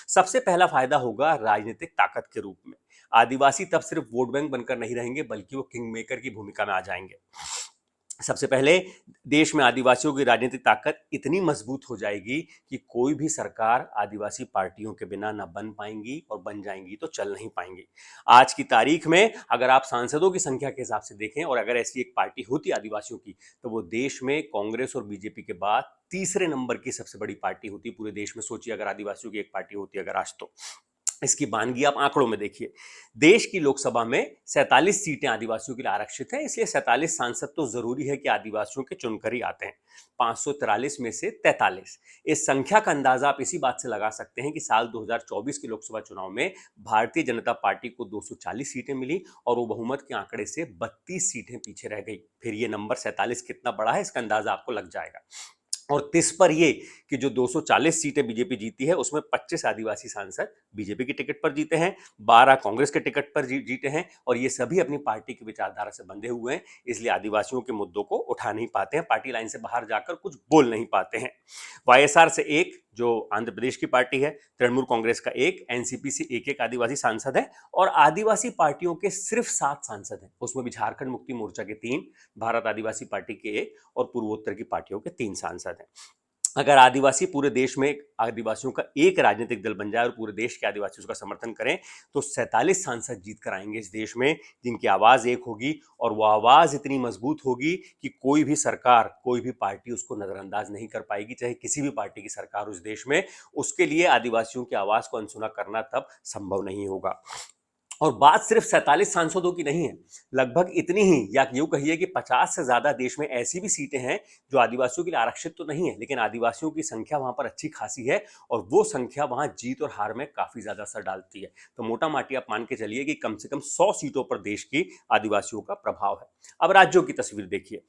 सबसे पहला फायदा होगा राजनीतिक ताकत के रूप में। आदिवासी तब सिर्फ वोट बैंक बनकर नहीं रहेंगे, बल्कि वो किंग मेकर की भूमिका में आ जाएंगे। सबसे पहले देश में आदिवासियों की राजनीतिक ताकत इतनी मजबूत हो जाएगी कि कोई भी सरकार आदिवासी पार्टियों के बिना ना बन पाएंगी, और बन जाएंगी तो चल नहीं पाएंगी। आज की तारीख में अगर आप सांसदों की संख्या के हिसाब से देखें, और अगर ऐसी एक पार्टी होती आदिवासियों की, तो वो देश में कांग्रेस और बीजेपी के बाद तीसरे नंबर की सबसे बड़ी पार्टी होती पूरे देश में। सोचिए अगर आदिवासियों की एक पार्टी होती अगर आज, तो इसकी बानगी आप आंकड़ों में देखिए। देश की लोकसभा में 47 सीटें आदिवासियों के लिए आरक्षित हैं, इसलिए 47 सांसद तो जरूरी है कि आदिवासियों के चुनकर ही आते हैं। 543 में से 43। इस संख्या का अंदाजा आप इसी बात से लगा सकते हैं कि साल 2024 के लोकसभा चुनाव में भारतीय जनता पार्टी को 240 सीटें मिली, और वो बहुमत के आंकड़े से 32 सीटें पीछे रह गई। फिर ये नंबर 47 कितना बड़ा है, इसका अंदाजा आपको लग जाएगा। और तिस पर ये कि जो 240 सीटें बीजेपी जीती है, उसमें 25 आदिवासी सांसद बीजेपी की टिकट पर जीते हैं, 12 कांग्रेस के टिकट पर जीते हैं, और ये सभी अपनी पार्टी की विचारधारा से बंधे हुए हैं, इसलिए आदिवासियों के मुद्दों को उठा नहीं पाते हैं, पार्टी लाइन से बाहर जाकर कुछ बोल नहीं पाते हैं। वाईएसआर से एक, जो आंध्र प्रदेश की पार्टी है, तृणमूल कांग्रेस का एक, एनसीपी से एक एक आदिवासी सांसद है, और आदिवासी पार्टियों के सिर्फ 7 सांसद हैं, उसमें भी झारखंड मुक्ति मोर्चा के 3, भारत आदिवासी पार्टी के 1, और पूर्वोत्तर की पार्टियों के 3 सांसद हैं। अगर आदिवासी पूरे देश में आदिवासियों का एक राजनीतिक दल बन जाए और पूरे देश के आदिवासियों का समर्थन करें, तो 47 सांसद जीत कर आएंगे इस देश में, जिनकी आवाज एक होगी, और वो आवाज इतनी मजबूत होगी कि कोई भी सरकार, कोई भी पार्टी उसको नजरअंदाज नहीं कर पाएगी, चाहे किसी भी पार्टी की सरकार उस देश में। उसके लिए आदिवासियों की आवाज को अनसुना करना तब संभव नहीं होगा। और बात सिर्फ 47 सांसदों की नहीं है, लगभग इतनी ही, या यूं कहिए कि 50 से ज्यादा देश में ऐसी भी सीटें हैं जो आदिवासियों के लिए आरक्षित तो नहीं है, लेकिन आदिवासियों की संख्या वहां पर अच्छी खासी है, और वो संख्या वहां जीत और हार में काफी ज्यादा असर डालती है। तो मोटा माटी आप मान के चलिए कि कम से कम 100 सीटों पर देश की आदिवासियों का प्रभाव है। अब राज्यों की तस्वीर देखिए।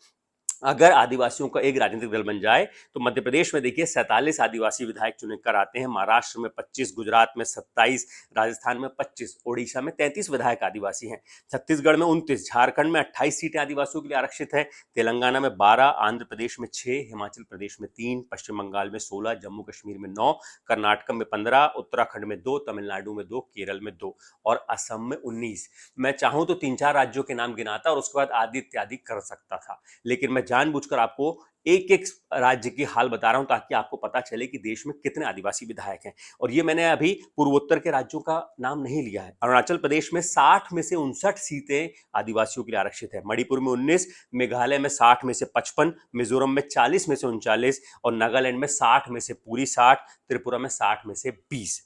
अगर आदिवासियों का एक राजनीतिक दल बन जाए, तो मध्य प्रदेश में देखिए 47 आदिवासी विधायक चुनकर आते हैं, महाराष्ट्र में 25, गुजरात में 27, राजस्थान में 25, ओडिशा में 33 विधायक आदिवासी हैं, छत्तीसगढ़ में 29, झारखंड में 28 सीटें आदिवासियों के लिए आरक्षित है, तेलंगाना में 12, आंध्र प्रदेश में 6, हिमाचल प्रदेश में 3, पश्चिम बंगाल में 16, जम्मू कश्मीर में 9, कर्नाटक में 15, उत्तराखंड में 2, तमिलनाडु में 2, केरल में 2, और असम में 19। मैं चाहूं तो 3-4 राज्यों के नाम गिनाता और उसके बाद आदि इत्यादि कर सकता था, लेकिन मैं जानबूझकर आपको एक एक राज्य की हाल बता रहा हूं, ताकि आपको पता चले कि देश में कितने आदिवासी विधायक हैं। और ये मैंने अभी पूर्वोत्तर के राज्यों का नाम नहीं लिया है। अरुणाचल प्रदेश में 60 में से 59 सीटें आदिवासियों के लिए आरक्षित है, मणिपुर में 19, मेघालय में 60 में से 55, मिजोरम में 40 में से 39, और नागालैंड में 60 में से पूरी 60, त्रिपुरा में 60 में से 20।